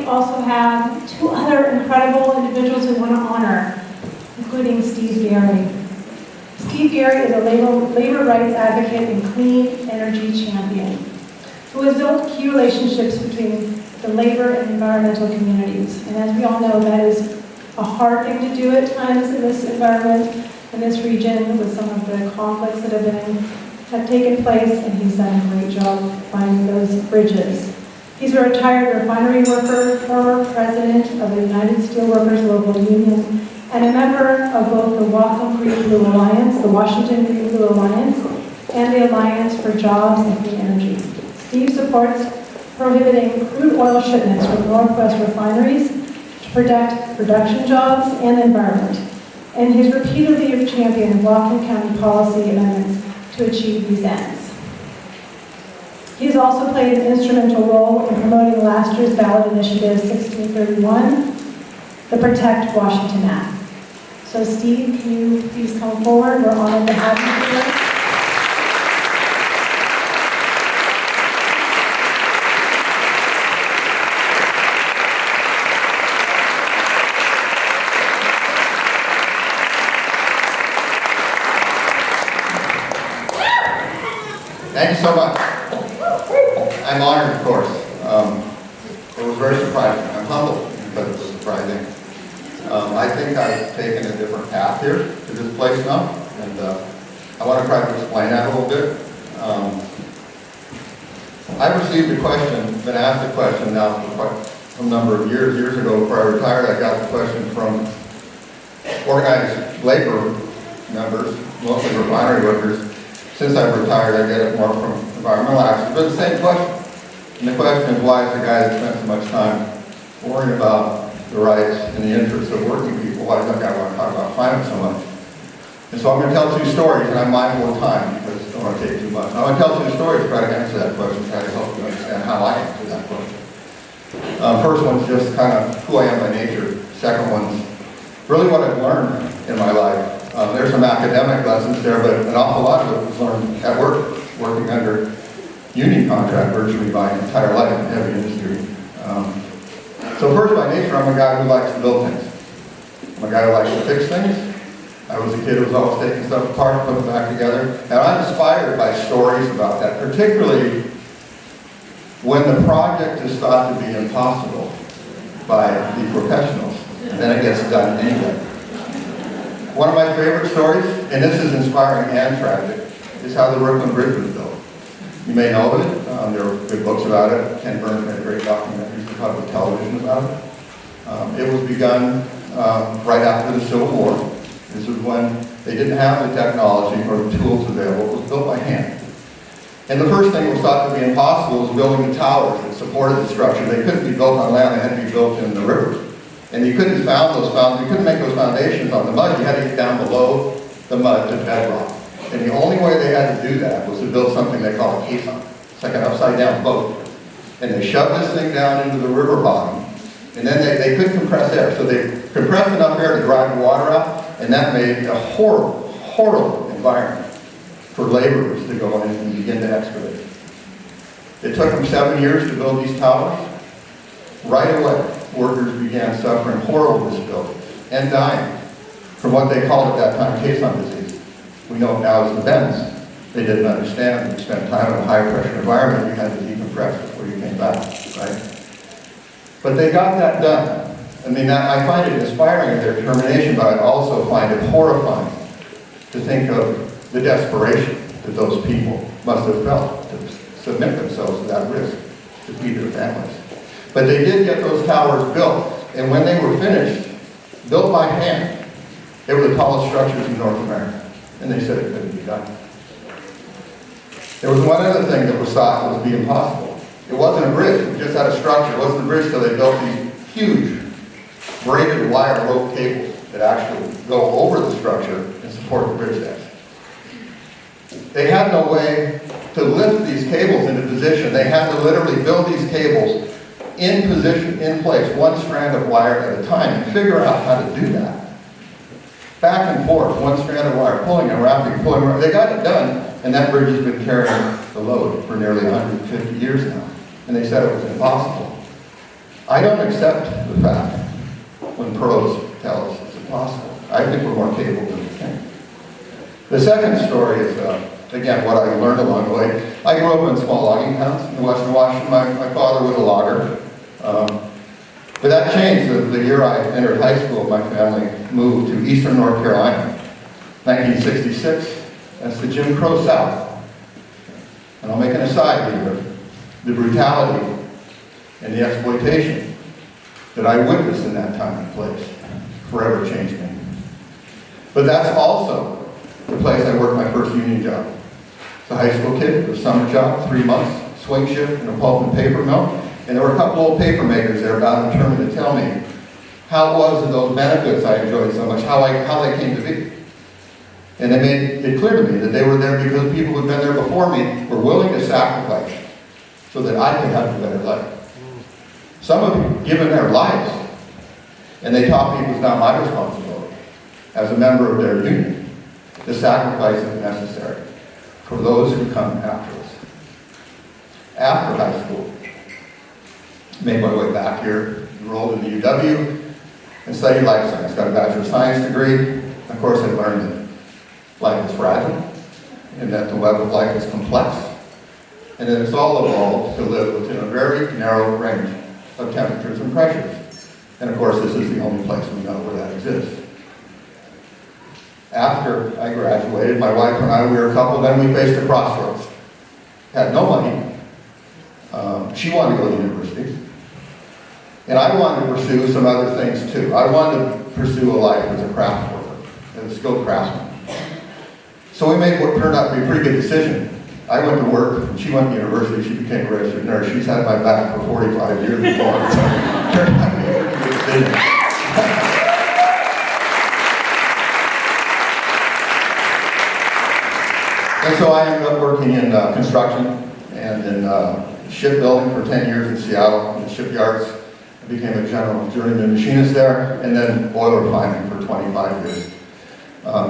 also have two other incredible individuals we want to honor, including Steve Garey. Steve Garey is a labor rights advocate and clean energy champion who has built key relationships between the labor and environmental communities. And as we all know, that is a hard thing to do at times in this environment, in this region, with some of the conflicts that have taken place, and he's done a great job finding those bridges. He's a retired refinery worker, former president of the United Steelworkers Local Union, and a member of both the Whatcom Creek Blue Alliance, the Washington Green Blue Alliance, and the Alliance for Jobs and Clean Energy. Steve supports prohibiting crude oil shipments from Northwest refineries to protect production jobs and the environment, and he's repeatedly championed Whatcom County policy amendments to achieve these ends. He's also played an instrumental role in promoting last year's ballot initiative 1631, the Protect Washington Act. So Steve, can you please come forward? We're honored to have you here. Thank you so much. I'm honored, of course. It was very surprising. I'm humbled because it was surprising. I think I've taken a different path here to this place now, and I want to try to explain that a little bit. I've received a question, been asked a question now for a number of years. Years ago, before I retired, I got the question from organized labor members, mostly refinery workers. Since I've retired, I get it more from environmental activists, but the same question. And the question is, why is the guy that spent so much time worrying about the rights and the interests of working people, why does that guy want to talk about climate so much? And so I'm going to tell two stories, and I'm mindful of time because I don't want to take too much. I'm going to tell two stories to try to answer that question, try to help you understand how I answer that question. First one's just kind of who I am by nature. Second one's really what I've learned in my life. There's some academic lessons there, but an awful lot of it was learned at work, working under union contract virtually my entire life in heavy industry. So first, by nature, I'm a guy who likes to build things. I'm a guy who likes to fix things. I was a kid who was always taking stuff apart, putting it back together, and I'm inspired by stories about that, particularly when the project is thought to be impossible by the professionals, and then it gets done anyway. One of my favorite stories, and this is inspiring and tragic, is how the Brooklyn Bridge was built. You may know of it. There are good books about it. Ken Burns made a great documentary for public television about it. It was begun right after the Civil War. This is when they didn't have the technology or the tools available. It was built by hand. And the first thing that was thought to be impossible was building the towers that supported the structure. They couldn't be built on land. They had to be built in the river. And you couldn't make those foundations on the mud. You had to get down below the mud to bedrock. And the only way they had to do that was to build something they call a caisson. It's like an upside-down boat. And they shoved this thing down into the river bottom. And then they couldn't compress air. So they compressed enough air to drive the water out. And that made a horrible, horrible environment for laborers to go in and begin to excavate. It took them 7 years to build these towers. Right away, workers began suffering horrible disabilities and dying from what they called at that time caisson disease. We know it now as the bends. They didn't understand that you spent time in a high pressure environment, you had to decompress before you came back, right? But they got that done. I mean, I find it inspiring in their determination, but I also find it horrifying to think of the desperation that those people must have felt to submit themselves to that risk to feed their families. But they did get those towers built, and when they were finished, built by hand, they were the tallest structures in North America, and they said it couldn't be done. There was one other thing that was thought would be impossible. It wasn't a bridge, it just had a structure. It wasn't a bridge until they built these huge braided wire rope cables that actually go over the structure and support the bridge decks. They had no way to lift these cables into position. They had to literally build these cables in position, in place, one strand of wire at a time, and figure out how to do that. Back and forth, one strand of wire, pulling and wrapping, pulling and wrapping. They got it done, and that bridge has been carrying the load for nearly 150 years now. And they said it was impossible. I don't accept the fact when pros tell us it's impossible. I think we're more capable than we think. The second story is, again, what I learned along the way. I grew up in small logging towns in western Washington. My father was a logger. But that changed the year I entered high school. My family moved to eastern North Carolina, 1966. That's the Jim Crow South. And I'll make an aside here. The brutality and the exploitation that I witnessed in that time and place forever changed me. But that's also the place I worked my first union job. As a high school kid, a summer job, 3 months, swing shift in a pulp and paper mill. And there were a couple old paper makers there about determined to tell me how it was that those benefits I enjoyed so much, how they came to be. And they made it clear to me that they were there because people who had been there before me were willing to sacrifice so that I could have a better life. Some of them given their lives, and they taught me it was not my responsibility as a member of their union to sacrifice if necessary for those who come after us. After high school, made my way back here, enrolled in the UW, and studied life science. Got a Bachelor of Science degree. Of course, I learned that life is fragile, and that the web of life is complex, and that it's all evolved to live within a very narrow range of temperatures and pressures. And of course, this is the only place we know where that exists. After I graduated, my wife and I, we were a couple, then we faced a crossroads. Had no money. She wanted to go to university. And I wanted to pursue some other things too. I wanted to pursue a life as a craft worker, as a skilled craftsman. So we made what turned out to be a pretty good decision. I went to work, and she went to university. She became a registered nurse. She's had my back for 45 years before. So it turned out to be a pretty good decision. And so I ended up working in construction and in shipbuilding for 10 years in Seattle, in the shipyards. I became a general journeyman machinist there, and then oil refining for 25 years.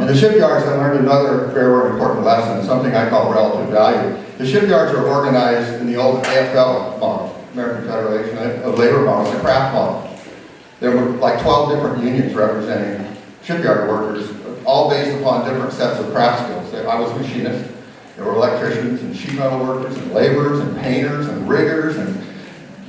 In the shipyards, I learned another very important lesson, something I call relative value. The shipyards are organized in the old AFL model, American Federation of Labor model, the craft model. There were like 12 different unions representing shipyard workers, all based upon different sets of craft skills. I was a machinist. There were electricians and sheet metal workers and laborers and painters and riggers and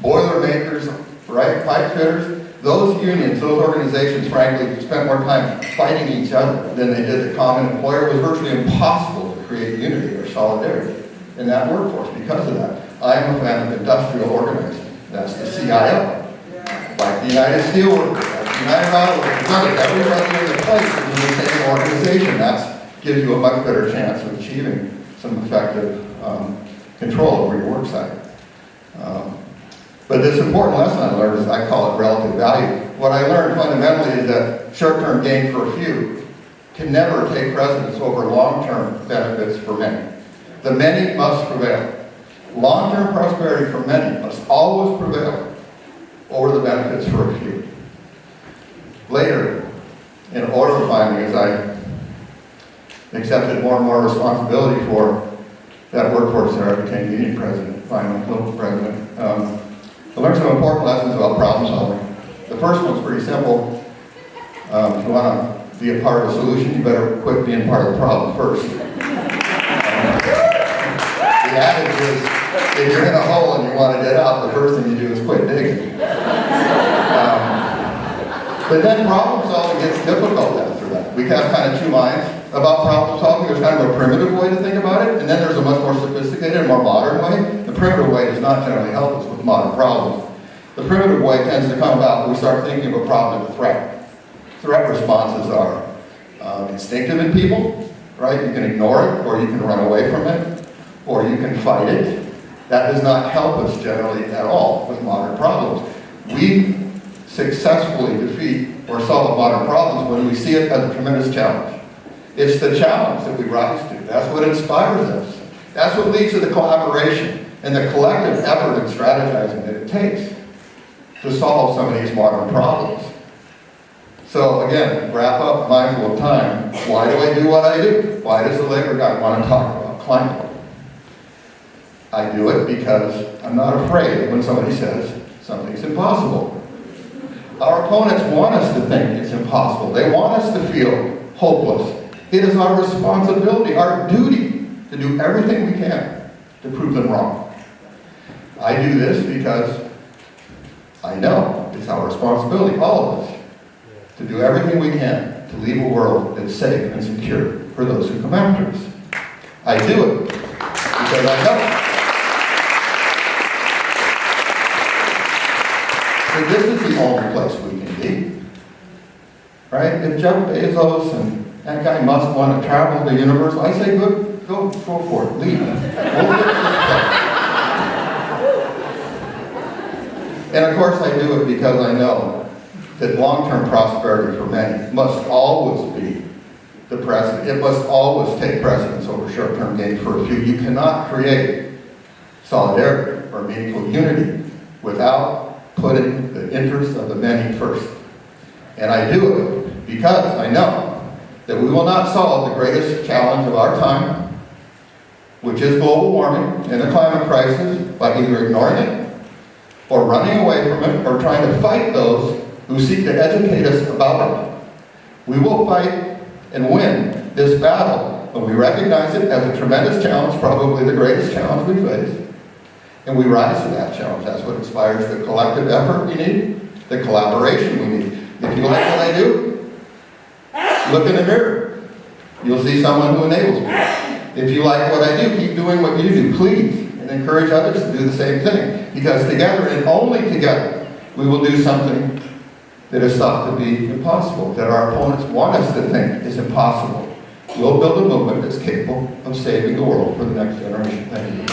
boiler makers, right, pipe fitters. Those unions, those organizations, frankly, spent more time fighting each other than they did the common employer. It was virtually impossible to create unity or solidarity in that workforce because of that. I am a fan of industrial organizing. That's the CIO. Like the United Steelworkers, like the United Auto Workers, everybody in the place is in the same organization. That gives you a much better chance of achieving some effective control over your work site. But this important lesson I learned is, I call it relative value. What I learned fundamentally is that short-term gain for a few can never take precedence over long-term benefits for many. The many must prevail. Long-term prosperity for many must always prevail over the benefits for a few. Later, in oil refining, as I accepted more and more responsibility for that workforce there, I became union president, finally, local president. I learned some important lessons about problem solving. The first one's pretty simple. If you want to be a part of the solution, you better quit being part of the problem first. The adage is, if you're in a hole and you want to get out, the first thing you do is quit digging. But then problem solving gets difficult after that. We have kind of two minds about problem solving. There's kind of a primitive way to think about it, and then there's a much more sophisticated and more modern way. The primitive way does not generally help us with modern problems. The primitive way tends to come about when we start thinking of a problem as a threat. Threat responses are instinctive in people, right? You can ignore it, or you can run away from it, or you can fight it. That does not help us generally at all with modern problems. We successfully defeat or solve modern problems when we see it as a tremendous challenge. It's the challenge that we rise to. That's what inspires us. That's what leads to the collaboration and the collective effort and strategizing that it takes to solve some of these modern problems. So again, wrap up, mindful of time. Why do I do what I do? Why does the labor guy want to talk about climate? I do it because I'm not afraid when somebody says something's impossible. Our opponents want us to think it's impossible. They want us to feel hopeless. It is our responsibility, our duty, to do everything we can to prove them wrong. I do this because I know it's our responsibility, all of us, to do everything we can to leave a world that's safe and secure for those who come after us. I do it because I know. So this is the only place we can be. Right? If Jeff Bezos and that guy Musk want to travel the universe, I say go for it. Leave. And of course I do it because I know that long-term prosperity for many must always be the precedent. It must always take precedence over short-term gain for a few. You cannot create solidarity or meaningful unity without putting the interests of the many first. And I do it because I know that we will not solve the greatest challenge of our time, which is global warming and the climate crisis, by either ignoring it or running away from it or trying to fight those who seek to educate us about it. We will fight and win this battle when we recognize it as a tremendous challenge, probably the greatest challenge we face, and we rise to that challenge. That's what inspires the collective effort we need, the collaboration we need. If you like what I do, look in the mirror. You'll see someone who enables me. If you like what I do, keep doing what you do, please, and encourage others to do the same thing. Because together, and only together, we will do something that is thought to be impossible, that our opponents want us to think is impossible. We'll build a movement that's capable of saving the world for the next generation. Thank you.